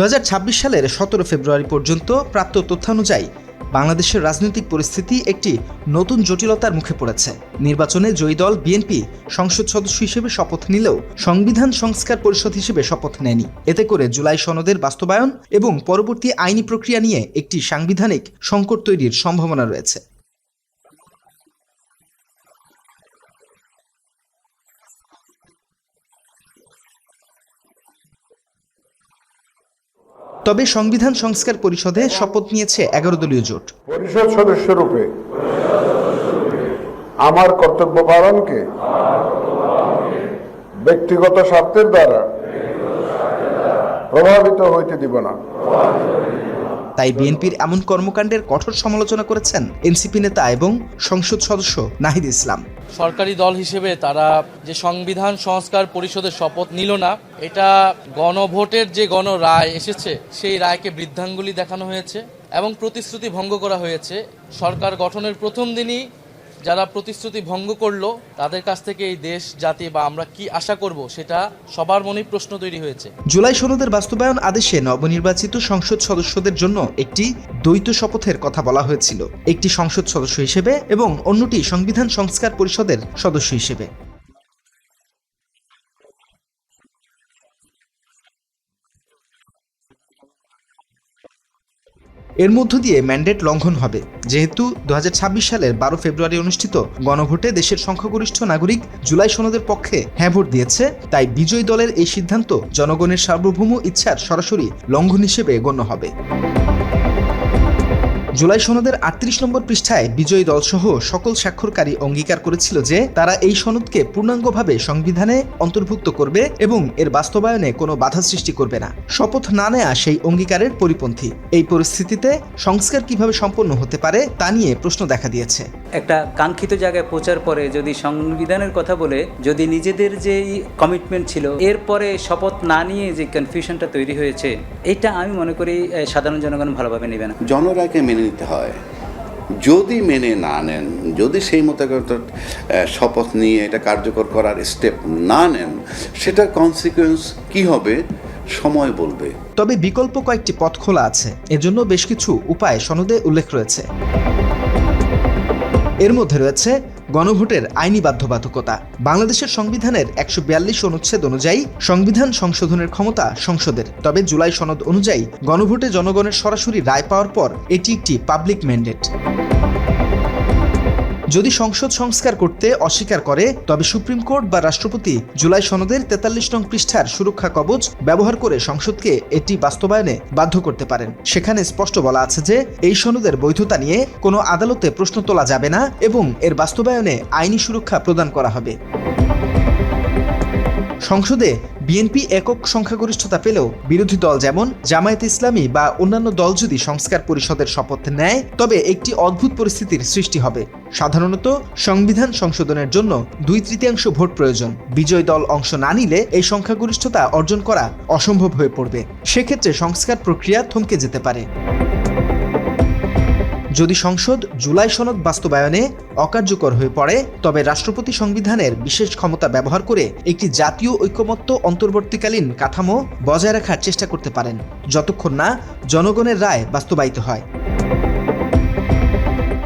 2026 সালের 17 ফেব্রুয়ারি পর্যন্ত প্রাপ্ত তথ্যানুযায়ী বাংলাদেশের রাজনৈতিক পরিস্থিতি একটি নতুন জটিলতার মুখে পড়েছে। নির্বাচনে জয়ী দল বিএনপি সংসদ সদস্য হিসেবে শপথ নিলেও সংবিধান সংস্কার পরিষদ হিসেবে শপথ নেয়নি। এতে করে জুলাই সনদের বাস্তবায়ন এবং পরবর্তী আইনি প্রক্রিয়া নিয়ে একটি সাংবিধানিক সংকট তৈরির সম্ভাবনা রয়েছে। তবে সংবিধান সংস্কার পরিষদে শপথ নিয়েছে 11 দলীয় জোট। পরিষদ সদস্য রূপে আমার কর্তব্য পালনকে ব্যক্তিগত স্বার্থের দ্বারা প্রভাবিত হইতে দিব না। তাই বিএনপির এমন কর্মকাণ্ডের কঠোর সমালোচনা করেছেন এনসিপি নেতা এবং সংসদ সদস্য নাহিদ ইসলাম। সরকারি দল হিসেবে তারা যে সংবিধান সংস্কার পরিষদের শপথ নিল না, এটা গণভোটের যে গণরায় এসেছে সেই রায়কে বৃদ্ধাঙ্গুলি দেখানো হয়েছে এবং প্রতিশ্রুতি ভঙ্গ করা হয়েছে। সরকার গঠনের প্রথম দিনই যারা প্রতিশ্রুতি ভঙ্গ করলো তাদের কাছ থেকে এই দেশ জাতি বা আমরা কি আশা করব সেটা সবার মনেই প্রশ্ন তৈরি হয়েছে। জুলাই সনদের বাস্তবায়ন আদেশে নবনির্বাচিত সংসদ সদস্যদের জন্য একটি দ্বৈত শপথের কথা বলা হয়েছিল, একটি সংসদ সদস্য হিসেবে এবং অন্যটি সংবিধান সংস্কার পরিষদের সদস্য হিসেবে। এর মধ্য দিয়ে ম্যান্ডেট লঙ্ঘন হবে, যেহেতু 2026 সালের 12 ফেব্রুয়ারি অনুষ্ঠিত গণভোটে দেশের সংখ্যাগরিষ্ঠ নাগরিক জুলাই সনদের পক্ষে হ্যাঁ ভোট দিয়েছে। তাই বিজয়ী দলের এই সিদ্ধান্ত জনগণের সার্বভৌম ইচ্ছার সরাসরি লঙ্ঘন হিসেবে গণ্য হবে। জুলাই সনদের 38 নম্বর পৃষ্ঠায় বিজয়ী দলসহ সকল স্বাক্ষরকারী অঙ্গীকার করেছিল যে তারা এই সনদকে পূর্ণাঙ্গভাবে সংবিধানে অন্তর্ভুক্ত করবে এবং এর বাস্তবায়নে কোনো বাধা সৃষ্টি করবে না। শপথ না নেয়া সেই অঙ্গীকারের পরিপন্থী। এই পরিস্থিতিতে সংস্কার কিভাবে সম্পন্ন হতে পারে তা নিয়ে প্রশ্ন দেখা দিয়েছে। একটা কাঙ্ক্ষিত জায়গায় পৌঁছার পরে যদি সংবিধানের কথা বলে যদি নিজেদের যে কমিটমেন্ট ছিল এরপরে শপথ না নিয়ে যে কনফিউশনটা তৈরি হয়েছে, এটা আমি মনে করি সাধারণ জনগণ ভালোভাবে নেবে না। জনরায়কে মেনে নিতে হয়। যদি মেনে না নেন, যদি সেই মতো শপথ নিয়ে এটা কার্যকর করার স্টেপ না নেন, সেটার কনসিকুয়েন্স কি হবে সময় বলবে। তবে বিকল্প কয়েকটি পথ খোলা আছে, এজন্য বেশ কিছু উপায় সনদে উল্লেখ রয়েছে। এর মধ্যে রয়েছে গণভোটের আইনি বাধ্যবাধকতা। বাংলাদেশের সংবিধানের 142 অনুচ্ছেদ অনুযায়ী সংবিধান সংশোধনের ক্ষমতা সংসদের। তবে জুলাই সনদ অনুযায়ী গণভোটে জনগণের সরাসরি রায় পাওয়ার পর এটি একটি পাবলিক ম্যান্ডেট। যদি সংসদ সংস্কার করতে অস্বীকার করে তবে সুপ্রিম কোর্ট বা রাষ্ট্রপতি জুলাই সনদের 43 নং পৃষ্ঠার সুরক্ষা কবচ ব্যবহার করে সংসদকে এটি বাস্তবায়নে বাধ্য করতে পারেন। সেখানে স্পষ্ট বলা আছে যে এই সনদের বৈধতা নিয়ে কোনো আদালতে প্রশ্ন তোলা যাবে না এবং এর বাস্তবায়নে আইনি সুরক্ষা প্রদান করা হবে। সংসদে বিএনপি একক সংখ্যাগরিষ্ঠতা পেলেও বিরোধী দল যেমন জামায়াতে ইসলামী বা অন্যান্য দল যদি সংস্কার পরিষদের শপথ নেয় তবে একটি অদ্ভুত পরিস্থিতির সৃষ্টি হবে। সাধারণত সংবিধান সংশোধনের জন্য 2/3 ভোট প্রয়োজন। বিজয়ী দল অংশ না নিলে এই সংখ্যাগরিষ্ঠতা অর্জন করা অসম্ভব হয়ে পড়বে। সেক্ষেত্রে সংস্কার প্রক্রিয়া থমকে যেতে পারে। যদি সংসদ জুলাই সনদ বাস্তবায়নে অকার্যকর হয়ে পড়ে তবে রাষ্ট্রপতি সংবিধানের বিশেষ ক্ষমতা ব্যবহার করে একটি জাতীয় ঐকমত্য অন্তর্বর্তীকালীন কাঠামো বজায় রাখার চেষ্টা করতে পারেন, যতক্ষণ না জনগণের রায় বাস্তবায়িত হয়।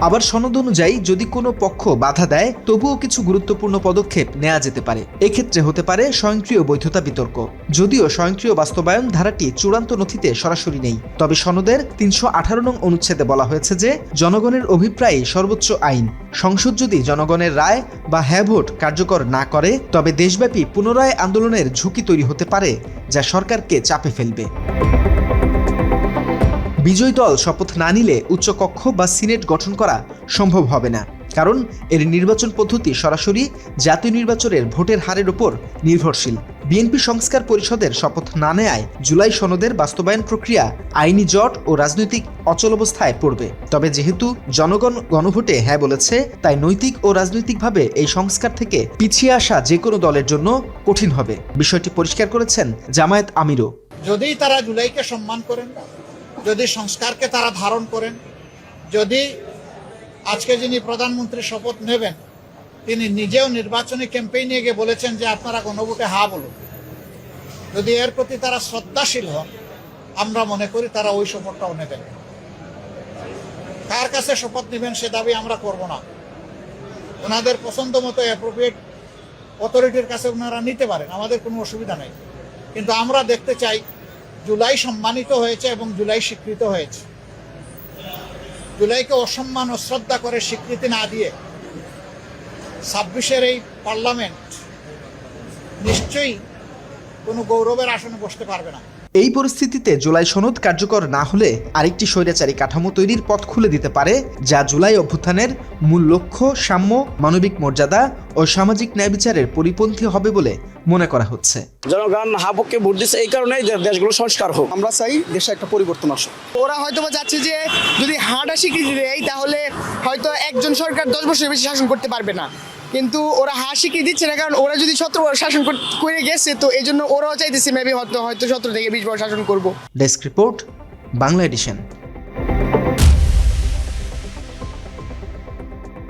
আবার সনদ অনুযায়ী যদি কোনো পক্ষ বাধা দেয় তবুও কিছু গুরুত্বপূর্ণ পদক্ষেপ নেওয়া যেতে পারে। এক্ষেত্রে হতে পারে স্বয়ংক্রিয় বৈধতা বিতর্ক। যদিও স্বয়ংক্রিয় বাস্তবায়ন ধারাটি চূড়ান্ত নথিতে সরাসরি নেই, তবে সনদের 318 নং অনুচ্ছেদে বলা হয়েছে যে জনগণের অভিপ্রায়ই সর্বোচ্চ আইন। সংসদ যদি জনগণের রায় বা হ্যাঁ ভোট কার্যকর না করে তবে দেশব্যাপী পুনরায় আন্দোলনের ঝুঁকি তৈরি হতে পারে, যা সরকারকে চাপে ফেলবে। বিজয়ী দল শপথ না নিলে উচ্চকক্ষ বা সিনেট গঠন করা সম্ভব হবে না, কারণ এর নির্বাচন পদ্ধতি সরাসরি জাতীয় নির্বাচনের ভোটের হারের উপর নির্ভরশীল। বিএনপি সংস্কার পরিষদের শপথ না নেয়ায় জুলাই সনদের বাস্তবায়ন প্রক্রিয়া আইনি জট ও রাজনৈতিক অচলাবস্থায় পড়বে। তবে যেহেতু জনগণ গণভোটে হ্যাঁ বলেছে, তাই নৈতিক ও রাজনৈতিকভাবে এই সংস্কার থেকে পিছিয়ে আসা যে কোনো দলের জন্য কঠিন হবে। বিষয়টি পরিষ্কার করেছেন জামায়াত আমিরও। যদি তারা জুলাইকে সম্মান করেন, যদি সংস্কারকে তারা ধারণ করেন, যদি আজকে যিনি প্রধানমন্ত্রী শপথ নেবেন তিনি নিজেও নির্বাচনী ক্যাম্পেইনে গিয়ে বলেছেন যে আপনারা গণভোটে হ্যাঁ বলুন, যদি এর প্রতি তারা শ্রদ্ধাশীল হন আমরা মনে করি তারা ওই শপথটাও নেবেন। কার কাছে শপথ নেবেন সে দাবি আমরা করব না। ওনাদের পছন্দ মতো অ্যাপ্রোপ্রিয়েট অথরিটির কাছে ওনারা নিতে পারেন, আমাদের কোনো অসুবিধা নেই। কিন্তু আমরা দেখতে চাই জুলাই সম্মানিত হয়েছে এবং জুলাই স্বীকৃত হয়েছে। জুলাইকে অসম্মান ও শ্রদ্ধা করে স্বীকৃতি না দিয়ে 26-এর এই পার্লামেন্ট নিশ্চয়ই কোনো গৌরবের আসনে বসতে পারবে না। এই পরিস্থিতিতে জুলাই সনদ কার্যকর না হলে আরেকটি স্বৈরাচারী কাঠামো তৈরির পথ খুলে দিতে পারে, যা জুলাই অভ্যুত্থানের মূল লক্ষ্য সাম্য, মানবিক মর্যাদা ও সামাজিক ন্যায় বিচারের পরিপন্থী হবে বলে মনে করা হচ্ছে। জনগণ হাবুককে ভোট দিচ্ছে এই কারণেই দেশগুলো সংস্কার হোক। আমরা চাই দেশে একটা পরিবর্তন আসুক। ওরা হয়তো যাচ্ছে যে যদি হাঁটা স্বীকৃতি দেয় তাহলে হয়তো একজন সরকার 10 বছরের বেশি শাসন করতে পারবে না, কিন্তু ওরা স্বীকৃতি দিচ্ছে না, কারণ ওরা যদি 17 বছর শাসন করে গেছে তো এই জন্য ওরাও চাইতেছে মেবি হয়তো 17 থেকে 20 বছর শাসন করবো। Desk report, Bangla addition.